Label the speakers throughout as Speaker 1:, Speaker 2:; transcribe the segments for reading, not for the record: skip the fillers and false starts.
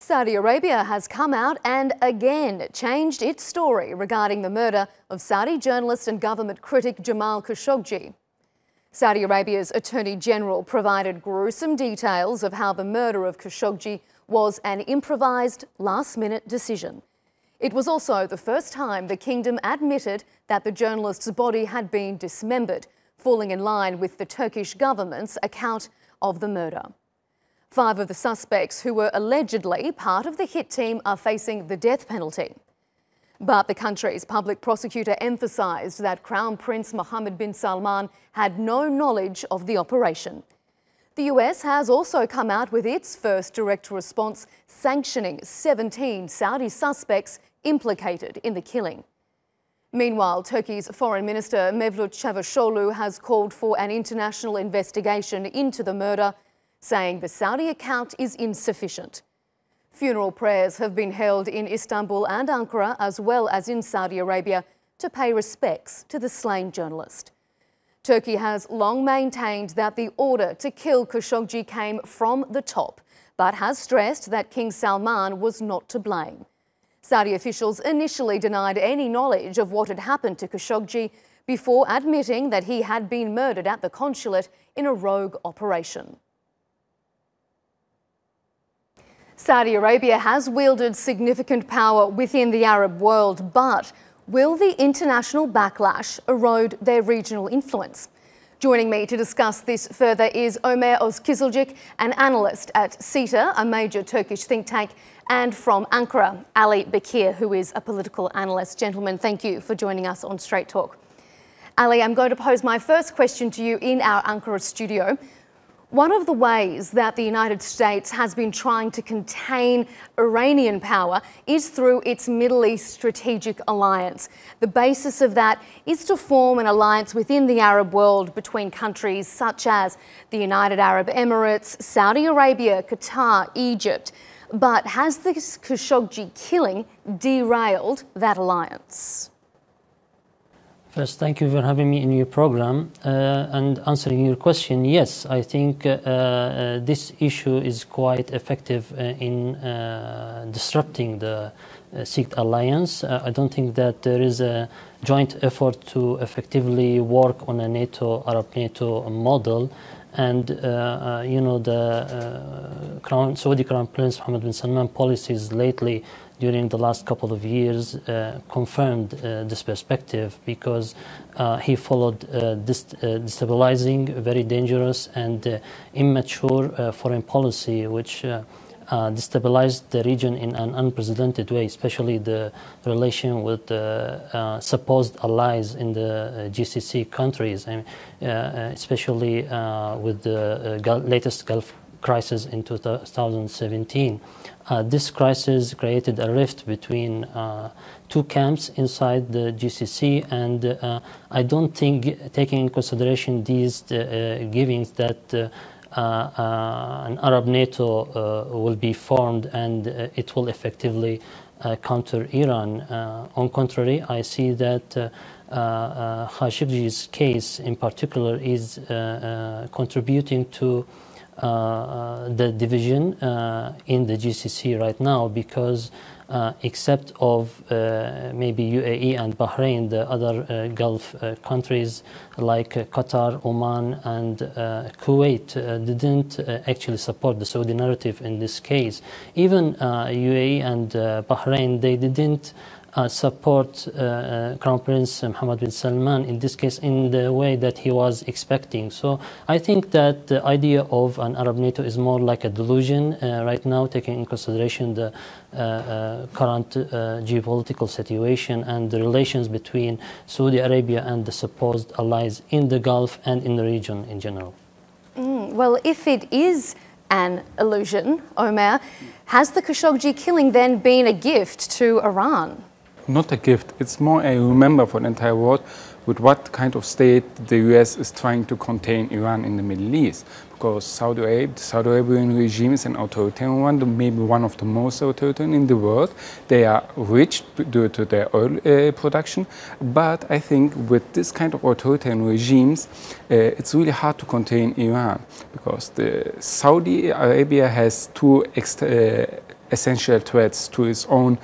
Speaker 1: Saudi Arabia has come out and again changed its story regarding the murder of Saudi journalist and government critic Jamal Khashoggi. Saudi Arabia's Attorney General provided gruesome details of how the murder of Khashoggi was an improvised, last-minute decision. It was also the first time the kingdom admitted that the journalist's body had been dismembered, falling in line with the Turkish government's account of the murder. 5 of the suspects who were allegedly part of the hit team are facing the death penalty. But the country's public prosecutor emphasised that Crown Prince Mohammed bin Salman had no knowledge of the operation. The US has also come out with its first direct response, sanctioning 17 Saudi suspects implicated in the killing. Meanwhile, Turkey's Foreign Minister Mevlut Cavasoglu has called for an international investigation into the murder, saying the Saudi account is insufficient. Funeral prayers have been held in Istanbul and Ankara, as well as in Saudi Arabia, to pay respects to the slain journalist. Turkey has long maintained that the order to kill Khashoggi came from the top, but has stressed that King Salman was not to blame. Saudi officials initially denied any knowledge of what had happened to Khashoggi before admitting that he had been murdered at the consulate in a rogue operation. Saudi Arabia has wielded significant power within the Arab world, but will the international backlash erode their regional influence? Joining me to discuss this further is Ömer Özkizilcik, an analyst at CETA, a major Turkish think tank, and from Ankara, Ali Bakir, who is a political analyst. Gentlemen, thank you for joining us on Straight Talk. Ali, I'm going to pose my first question to you in our Ankara studio. One of the ways that the United States has been trying to contain Iranian power is through its Middle East Strategic Alliance. The basis of that is to form an alliance within the Arab world between countries such as the United Arab Emirates, Saudi Arabia, Qatar, Egypt. But has this Khashoggi killing derailed that alliance?
Speaker 2: First, thank you for having me in your program and answering your question. Yes, I think this issue is quite effective in disrupting the seeked alliance. I don't think that there is a joint effort to effectively work on a Arab NATO model. And, the Saudi Crown Prince Mohammed bin Salman policies lately during the last couple of years confirmed this perspective, because he followed destabilizing, very dangerous and immature foreign policy, which destabilized the region in an unprecedented way, especially the relation with the supposed allies in the GCC countries, especially with the latest Gulf crisis in 2017. This crisis created a rift between two camps inside the GCC, and I don't think, taking in consideration these givings, that an Arab NATO will be formed and it will effectively counter Iran. On contrary, I see that Khashoggi's case in particular is contributing to the division in the GCC right now, because except of maybe UAE and Bahrain, the other Gulf countries like Qatar, Oman and Kuwait didn't actually support the Saudi narrative in this case. Even UAE and Bahrain, they didn't support Crown Prince Mohammed bin Salman in this case in the way that he was expecting. So I think that the idea of an Arab NATO is more like a delusion right now, taking in consideration the current geopolitical situation and the relations between Saudi Arabia and the supposed allies in the Gulf and in the region in general.
Speaker 1: Well, if it is an illusion, Ömer, has the Khashoggi killing then been a gift to Iran?
Speaker 3: Not a gift, it's more a reminder for the entire world with what kind of state the US is trying to contain Iran in the Middle East. Because the Saudi Arabian regime is an authoritarian one, maybe one of the most authoritarian in the world. They are rich due to their oil production, but I think with this kind of authoritarian regimes, it's really hard to contain Iran, because the Saudi Arabia has two essential threats to its own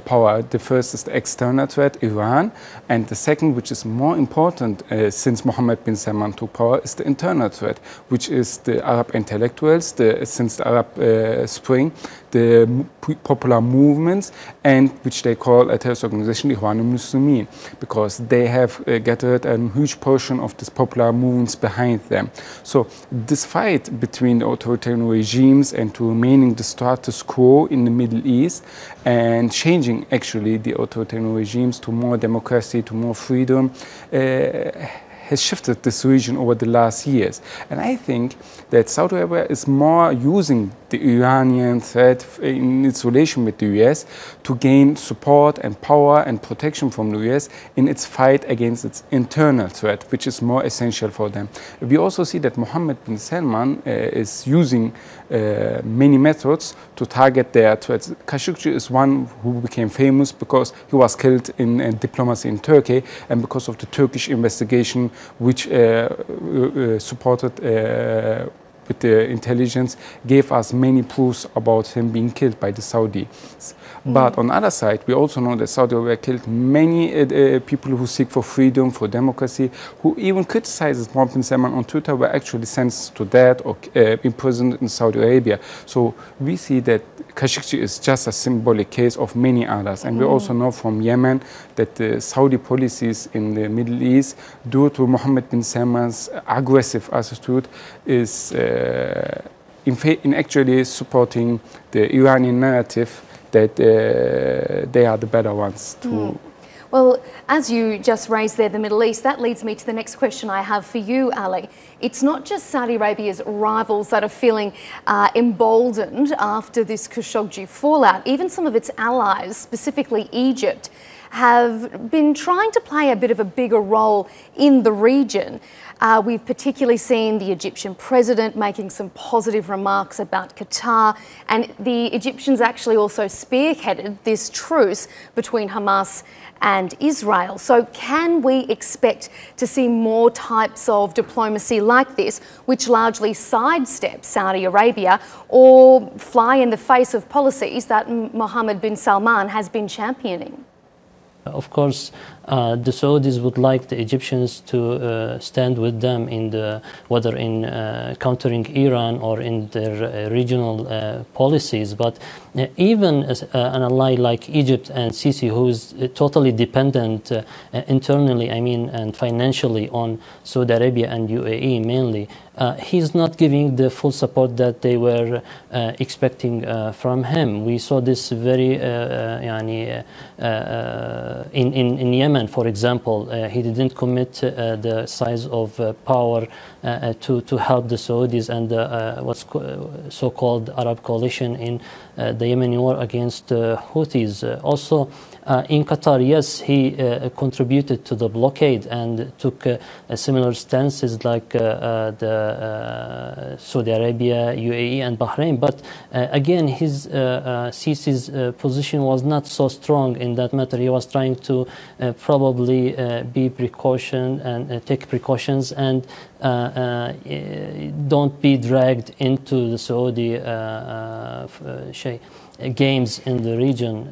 Speaker 3: power. The first is the external threat, Iran, and the second, which is more important since Mohammed bin Salman took power, is the internal threat, which is the Arab intellectuals, since the Arab Spring, the popular movements, and which they call a terrorist organization, Ikhwan al-Muslimin, because they have gathered a huge portion of these popular movements behind them. So this fight between the authoritarian regimes and to remaining the status quo in the Middle East and changing actually the authoritarian regimes to more democracy, to more freedom, has shifted this region over the last years. And I think that Saudi Arabia is more using the Iranian threat in its relation with the US to gain support and power and protection from the US in its fight against its internal threat, which is more essential for them. We also see that Mohammed bin Salman is using many methods to target their threats. Khashoggi is one who became famous because he was killed in diplomacy in Turkey and because of the Turkish investigation which supported with the intelligence, gave us many proofs about him being killed by the Saudis. But on the other side, we also know that Saudi Arabia killed many people who seek for freedom, for democracy, who even criticized Mohammed bin Salman on Twitter, were actually sentenced to death or imprisoned in Saudi Arabia. So we see that Khashoggi is just a symbolic case of many others. And we also know from Yemen that the Saudi policies in the Middle East, due to Mohammed bin Salman's aggressive attitude, is in actually supporting the Iranian narrative that they are the better ones to.
Speaker 1: Well, as you just raised there, the Middle East, that leads me to the next question I have for you, Ali. It's not just Saudi Arabia's rivals that are feeling emboldened after this Khashoggi fallout. Even some of its allies, specifically Egypt, have been trying to play a bit of a bigger role in the region. We've particularly seen the Egyptian president making some positive remarks about Qatar, and the Egyptians actually also spearheaded this truce between Hamas and Israel. So can we expect to see more types of diplomacy like this, which largely sidestep Saudi Arabia or fly in the face of policies that Mohammed bin Salman has been championing?
Speaker 2: Of course, the Saudis would like the Egyptians to stand with them in whether in countering Iran or in their regional policies. But even as an ally like Egypt and Sisi, who is totally dependent internally, and financially on Saudi Arabia and UAE mainly, he's not giving the full support that they were expecting from him. We saw this very in Yemen, for example. He didn't commit the size of power to help the Saudis and what's so-called Arab coalition in the Yemeni war against Houthis. Also, in Qatar, yes, he contributed to the blockade and took similar stances like the Saudi Arabia, UAE, and Bahrain. But again, Sisi's position was not so strong in that matter. He was trying to probably be precaution and take precautions and don't be dragged into the Saudi games in the region.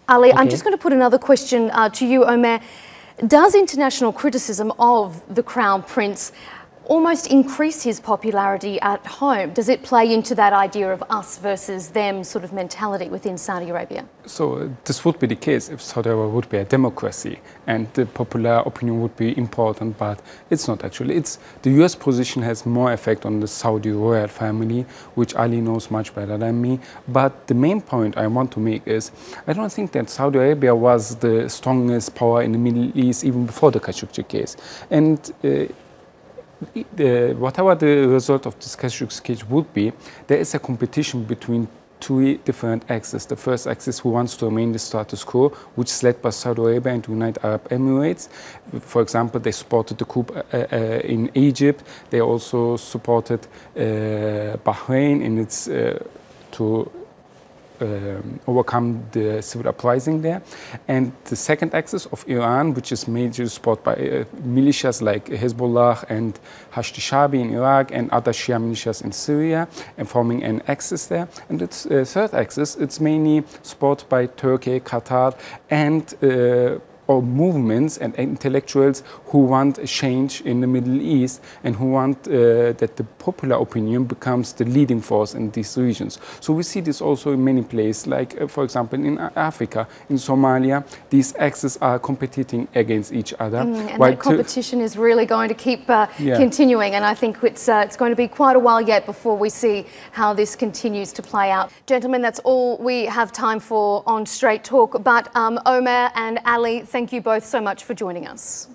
Speaker 1: Ali,
Speaker 2: okay.
Speaker 1: I'm just going to put another question to you, Omer. Does international criticism of the Crown Prince almost increase his popularity at home? Does it play into that idea of us versus them sort of mentality within Saudi Arabia?
Speaker 3: So this would be the case if Saudi Arabia would be a democracy and the popular opinion would be important, but it's not actually. The US position has more effect on the Saudi royal family, which Ali knows much better than me. But the main point I want to make is I don't think that Saudi Arabia was the strongest power in the Middle East even before the Khashoggi case. And whatever the result of this Khashoggi case would be, there is a competition between two different axes. The first axis who wants to remain the status quo, which is led by Saudi Arabia and United Arab Emirates. For example, they supported the coup in Egypt. They also supported Bahrain in its to overcome the civil uprising there. And the second axis of Iran, which is majorly supported by militias like Hezbollah and Hashd Shabi in Iraq and other Shia militias in Syria, and forming an axis there. And its third axis, it's mainly supported by Turkey, Qatar, and or movements and intellectuals who want a change in the Middle East and who want that the popular opinion becomes the leading force in these regions. So we see this also in many places, like for example in Africa, in Somalia, these axes are competing against each other.
Speaker 1: And that competition is really going to keep continuing, and I think it's going to be quite a while yet before we see how this continues to play out. Gentlemen, that's all we have time for on Straight Talk, but Omer and Ali, thank you both so much for joining us.